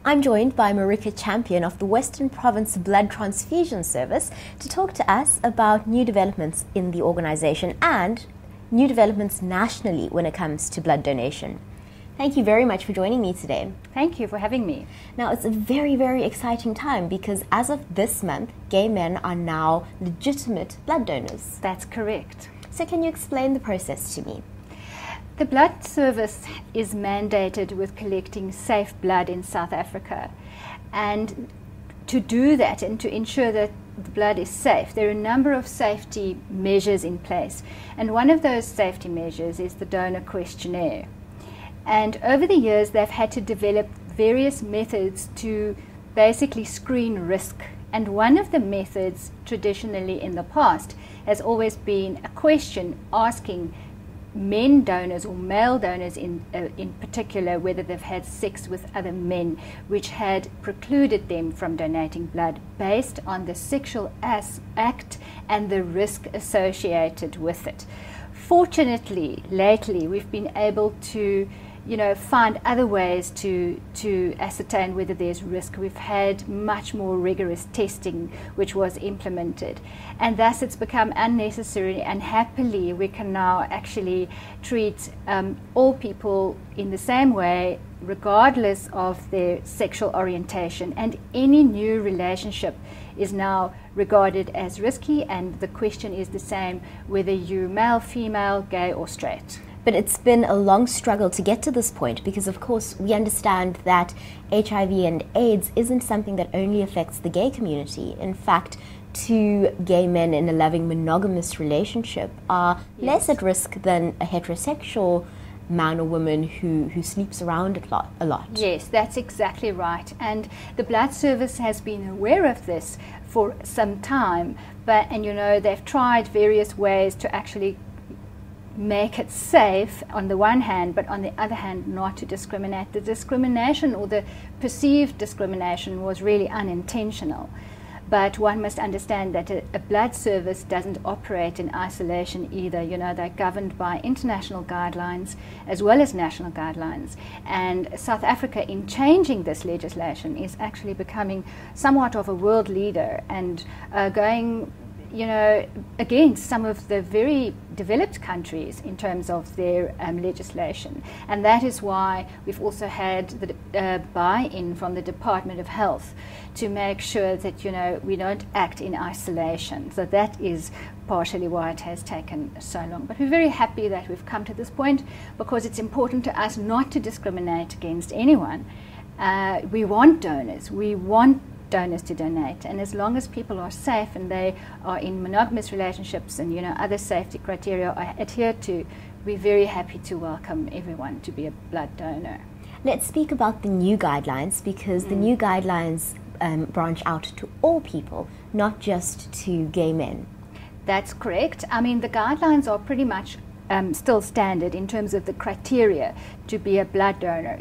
I'm joined by Marika Champion of the Western Province Blood Transfusion Service to talk to us about new developments in the organization and new developments nationally when it comes to blood donation. Thank you very much for joining me today. Thank you for having me. Now, it's a very, very exciting time because as of this month, gay men are now legitimate blood donors. That's correct. So can you explain the process to me? The Blood Service is mandated with collecting safe blood in South Africa. And to do that and to ensure that the blood is safe, there are a number of safety measures in place. And one of those safety measures is the donor questionnaire. And over the years, they've had to develop various methods to basically screen risk. And one of the methods traditionally in the past has always been a question asking men donors or male donors in particular whether they've had sex with other men, which had precluded them from donating blood based on the sexual act and the risk associated with it. Fortunately, lately we've been able to find other ways to ascertain whether there's risk. We've had much more rigorous testing which was implemented, and thus it's become unnecessary, and happily we can now actually treat all people in the same way regardless of their sexual orientation, and any new relationship is now regarded as risky, and the question is the same whether you're male, female, gay or straight. But it's been a long struggle to get to this point because, of course, we understand that HIV and AIDS isn't something that only affects the gay community. In fact, two gay men in a loving monogamous relationship are less at risk than a heterosexual man or woman who sleeps around a lot. Yes, that's exactly right. And the Blood Service has been aware of this for some time, and they've tried various ways to actually make it safe on the one hand, but on the other hand not to discriminate. The discrimination or the perceived discrimination was really unintentional. But one must understand that a blood service doesn't operate in isolation either. They're governed by international guidelines as well as national guidelines. And South Africa, in changing this legislation, is actually becoming somewhat of a world leader and going against some of the very developed countries in terms of their legislation. And that is why we've also had the buy-in from the Department of Health to make sure that, we don't act in isolation. So that is partially why it has taken so long. But we're very happy that we've come to this point because it's important to us not to discriminate against anyone. We want donors. We want donors to donate, and as long as people are safe and they are in monogamous relationships and other safety criteria are adhered to, we're very happy to welcome everyone to be a blood donor. Let's speak about the new guidelines because the new guidelines branch out to all people, not just to gay men. That's correct. I mean, the guidelines are pretty much still standard in terms of the criteria to be a blood donor.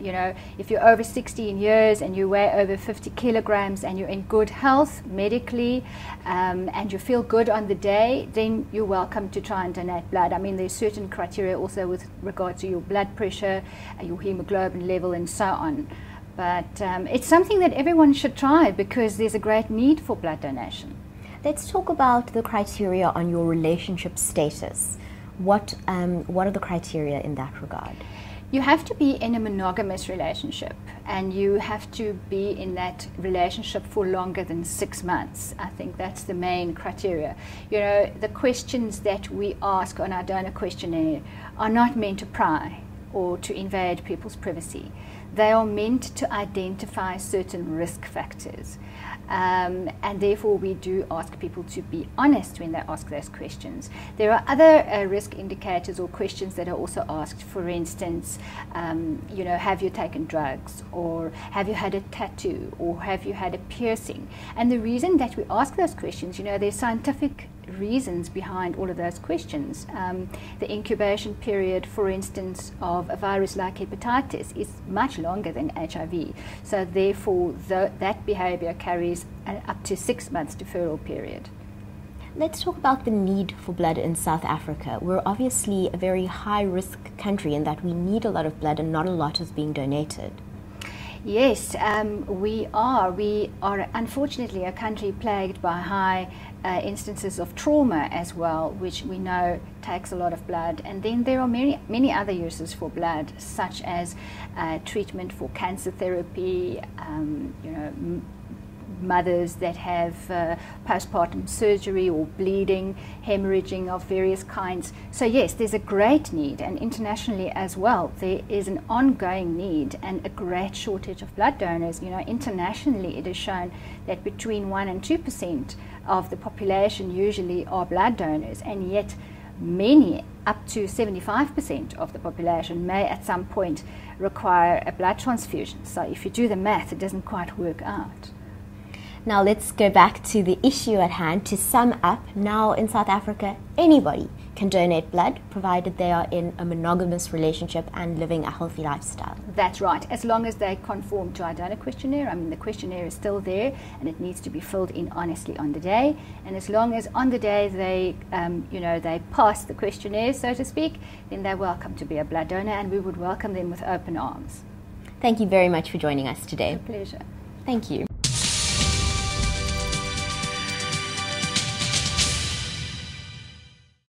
If you're over 16 years and you weigh over 50 kilograms and you're in good health medically and you feel good on the day, then you're welcome to try and donate blood. I mean, there's certain criteria also with regard to your blood pressure, your hemoglobin level and so on. But it's something that everyone should try because there's a great need for blood donation. Let's talk about the criteria on your relationship status. What are the criteria in that regard? You have to be in a monogamous relationship, and you have to be in that relationship for longer than 6 months. I think that's the main criteria. The questions that we ask on our donor questionnaire are not meant to pry or to invade people's privacy. They are meant to identify certain risk factors. And therefore we do ask people to be honest when they ask those questions. There are other risk indicators or questions that are also asked. For instance, have you taken drugs, or have you had a tattoo, or have you had a piercing? And the reason that we ask those questions, there's scientific reasons behind all of those questions. The incubation period, for instance, of a virus like hepatitis is much longer than HIV. So therefore, that behavior carries up to 6 months deferral period. Let's talk about the need for blood in South Africa. We're obviously a very high-risk country in that we need a lot of blood and not a lot is being donated. Yes, we are. We are unfortunately a country plagued by high instances of trauma as well, which we know takes a lot of blood. And then there are many other uses for blood, such as treatment for cancer therapy, mothers that have postpartum surgery or bleeding, hemorrhaging of various kinds. So yes, there's a great need, and internationally as well, there is an ongoing need and a great shortage of blood donors. Internationally it is shown that between 1 and 2% of the population usually are blood donors, and yet many, up to 75% of the population, may at some point require a blood transfusion. So if you do the math, it doesn't quite work out. Now let's go back to the issue at hand. To sum up, now in South Africa, anybody can donate blood, provided they are in a monogamous relationship and living a healthy lifestyle. That's right, as long as they conform to our donor questionnaire. I mean, the questionnaire is still there, and it needs to be filled in honestly on the day. And as long as on the day they, they pass the questionnaire, so to speak, then they're welcome to be a blood donor, and we would welcome them with open arms. Thank you very much for joining us today. It's a pleasure. Thank you.